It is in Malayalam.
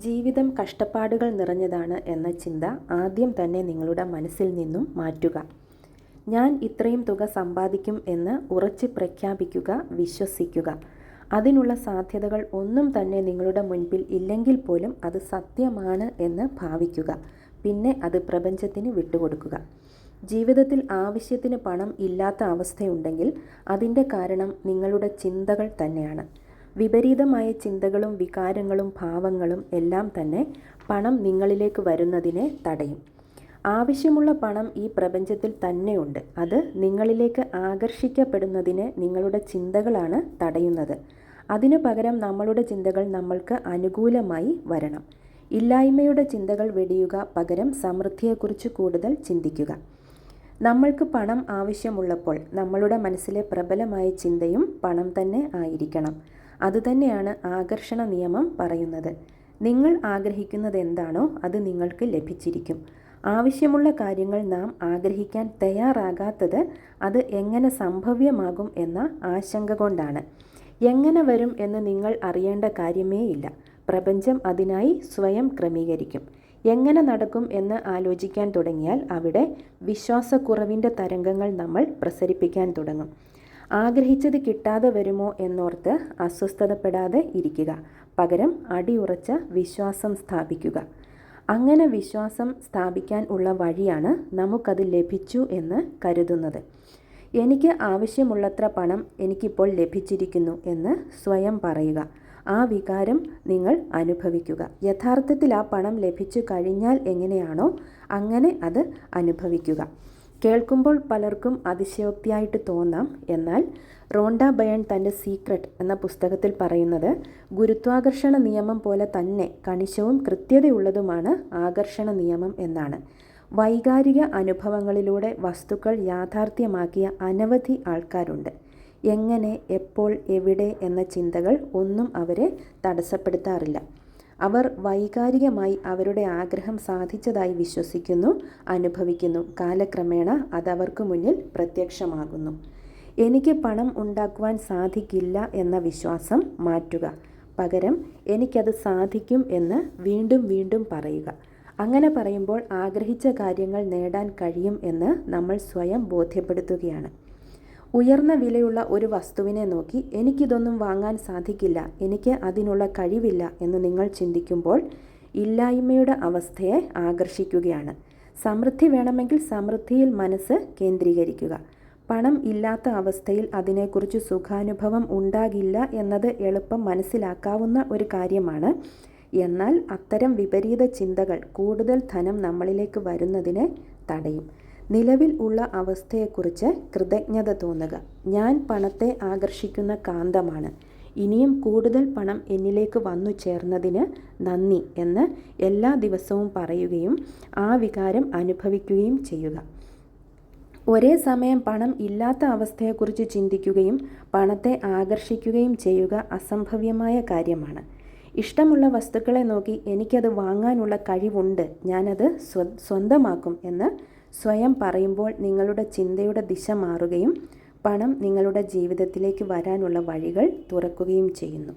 ജീവിതം കഷ്ടപ്പാടുകൾ നിറഞ്ഞതാണ് എന്ന ചിന്ത ആദ്യം തന്നെ നിങ്ങളുടെ മനസ്സിൽ നിന്നും മാറ്റുക. ഞാൻ ഇത്രയും തുക സമ്പാദിക്കും എന്ന് ഉറച്ച് പ്രഖ്യാപിക്കുക, വിശ്വസിക്കുക. അതിനുള്ള സാധ്യതകൾ ഒന്നും തന്നെ നിങ്ങളുടെ മുൻപിൽ ഇല്ലെങ്കിൽ പോലും അത് സത്യമാണ് എന്ന് ഭാവിക്കുക. പിന്നെ അത് പ്രപഞ്ചത്തിന് വിട്ടുകൊടുക്കുക. ജീവിതത്തിൽ ആവശ്യത്തിന് പണം ഇല്ലാത്ത അവസ്ഥയുണ്ടെങ്കിൽ അതിൻ്റെ കാരണം നിങ്ങളുടെ ചിന്തകൾ തന്നെയാണ്. വിപരീതമായ ചിന്തകളും വികാരങ്ങളും ഭാവങ്ങളും എല്ലാം തന്നെ പണം നിങ്ങളിലേക്ക് വരുന്നതിനെ തടയും. ആവശ്യമുള്ള പണം ഈ പ്രപഞ്ചത്തിൽ തന്നെയുണ്ട്. അത് നിങ്ങളിലേക്ക് ആകർഷിക്കപ്പെടുന്നതിനെ നിങ്ങളുടെ ചിന്തകളാണ് തടയുന്നത്. അതിനു പകരം നമ്മളുടെ ചിന്തകൾ നമ്മൾക്ക് അനുകൂലമായി വരണം. ഇല്ലായ്മയുടെ ചിന്തകൾ വെടിയുക, പകരം സമൃദ്ധിയെക്കുറിച്ച് കൂടുതൽ ചിന്തിക്കുക. നമ്മൾക്ക് പണം ആവശ്യമുള്ളപ്പോൾ നമ്മളുടെ മനസ്സിലെ പ്രബലമായ ചിന്തയും പണം തന്നെ ആയിരിക്കണം. അതുതന്നെയാണ് ആകർഷണ നിയമം പറയുന്നത്. നിങ്ങൾ ആഗ്രഹിക്കുന്നത് എന്താണോ അത് നിങ്ങൾക്ക് ലഭിച്ചിരിക്കും. ആവശ്യമുള്ള കാര്യങ്ങൾ നാം ആഗ്രഹിക്കാൻ തയ്യാറാകാത്തത് അത് എങ്ങനെ സംഭവ്യമാകും എന്ന ആശങ്ക കൊണ്ടാണ്. എങ്ങനെ വരും എന്ന് നിങ്ങൾ അറിയേണ്ട കാര്യമേയില്ല. പ്രപഞ്ചം അതിനായി സ്വയം ക്രമീകരിക്കും. എങ്ങനെ നടക്കും എന്ന് ആലോചിക്കാൻ തുടങ്ങിയാൽ അവിടെ വിശ്വാസക്കുറവിൻ്റെ തരംഗങ്ങൾ നമ്മൾ പ്രസരിപ്പിക്കാൻ തുടങ്ങും. ആഗ്രഹിച്ചത് കിട്ടാതെ വരുമോ എന്നോർത്ത് അസ്വസ്ഥതപ്പെടാതെ ഇരിക്കുക. പകരം അടിയുറച്ച വിശ്വാസം സ്ഥാപിക്കുക. അങ്ങനെ വിശ്വാസം സ്ഥാപിക്കാൻ ഉള്ള വഴിയാണ് നമുക്കത് ലഭിച്ചു എന്ന് കരുതുന്നത്. എനിക്ക് ആവശ്യമുള്ളത്ര പണം എനിക്കിപ്പോൾ ലഭിച്ചിരിക്കുന്നു എന്ന് സ്വയം പറയുക. ആ വികാരം നിങ്ങൾ അനുഭവിക്കുക. യഥാർത്ഥത്തിൽ ആ പണം ലഭിച്ചു കഴിഞ്ഞാൽ എങ്ങനെയാണോ അങ്ങനെ അത് അനുഭവിക്കുക. കേൾക്കുമ്പോൾ പലർക്കും അതിശയോക്തിയായിട്ട് തോന്നാം. എന്നാൽ റോണ്ട ബയൺ തൻ്റെ സീക്രട്ട് എന്ന പുസ്തകത്തിൽ പറയുന്നത് ഗുരുത്വാകർഷണ നിയമം പോലെ തന്നെ കണിശവും കൃത്യതയുള്ളതുമാണ് ആകർഷണ നിയമം എന്നാണ്. വൈകാരിക അനുഭവങ്ങളിലൂടെ വസ്തുക്കൾ യാഥാർത്ഥ്യമാക്കിയ അനവധി ആൾക്കാരുണ്ട്. എങ്ങനെ, എപ്പോൾ, എവിടെ എന്ന ചിന്തകൾ ഒന്നും അവരെ തടസ്സപ്പെടുത്താറില്ല. അവർ വൈകാരികമായി അവരുടെ ആഗ്രഹം സാധിച്ചതായി വിശ്വസിക്കുന്നു, അനുഭവിക്കുന്നു. കാലക്രമേണ അതവർക്ക് മുന്നിൽ പ്രത്യക്ഷമാകുന്നു. എനിക്ക് പണം ഉണ്ടാക്കുവാൻ സാധിക്കില്ല എന്ന വിശ്വാസം മാറ്റുക. പകരം എനിക്കത് സാധിക്കും എന്ന് വീണ്ടും വീണ്ടും പറയുക. അങ്ങനെ പറയുമ്പോൾ ആഗ്രഹിച്ച കാര്യങ്ങൾ നേടാൻ കഴിയും എന്ന് നമ്മൾ സ്വയം ബോധ്യപ്പെടുത്തുകയാണ്. ഉയർന്ന വിലയുള്ള ഒരു വസ്തുവിനെ നോക്കി എനിക്കിതൊന്നും വാങ്ങാൻ സാധിക്കില്ല, എനിക്ക് അതിനുള്ള കഴിവില്ല എന്ന് നിങ്ങൾ ചിന്തിക്കുമ്പോൾ ഇല്ലായ്മയുടെ അവസ്ഥയെ ആകർഷിക്കുകയാണ്. സമൃദ്ധി വേണമെങ്കിൽ സമൃദ്ധിയിൽ മനസ്സ് കേന്ദ്രീകരിക്കുക. പണം ഇല്ലാത്ത അവസ്ഥയിൽ അതിനെക്കുറിച്ച് സുഖാനുഭവം ഉണ്ടാകില്ല എന്നത് എളുപ്പം മനസ്സിലാക്കാവുന്ന ഒരു കാര്യമാണ്. എന്നാൽ അത്തരം വിപരീത ചിന്തകൾ കൂടുതൽ ധനം നമ്മളിലേക്ക് വരുന്നതിനെ തടയും. നിലവിൽ ഉള്ള അവസ്ഥയെക്കുറിച്ച് കൃതജ്ഞത തോന്നുക. ഞാൻ പണത്തെ ആകർഷിക്കുന്ന കാന്തമാണ്. ഇനിയും കൂടുതൽ പണം എന്നിലേക്ക് വന്നു ചേർന്നതിന് നന്ദി എന്ന് എല്ലാ ദിവസവും പറയുകയും ആ വികാരം അനുഭവിക്കുകയും ചെയ്യുക. ഒരേ സമയം പണം ഇല്ലാത്ത അവസ്ഥയെക്കുറിച്ച് ചിന്തിക്കുകയും പണത്തെ ആകർഷിക്കുകയും ചെയ്യുക അസംഭവ്യമായ കാര്യമാണ്. ഇഷ്ടമുള്ള വസ്തുക്കളെ നോക്കി എനിക്കത് വാങ്ങാനുള്ള കഴിവുണ്ട്, ഞാനത് സ്വന്തമാക്കും എന്ന് സ്വയം പറയുമ്പോൾ നിങ്ങളുടെ ചിന്തയുടെ ദിശ മാറുകയും പണം നിങ്ങളുടെ ജീവിതത്തിലേക്ക് വരാനുള്ള വഴികൾ തുറക്കുകയും ചെയ്യുന്നു.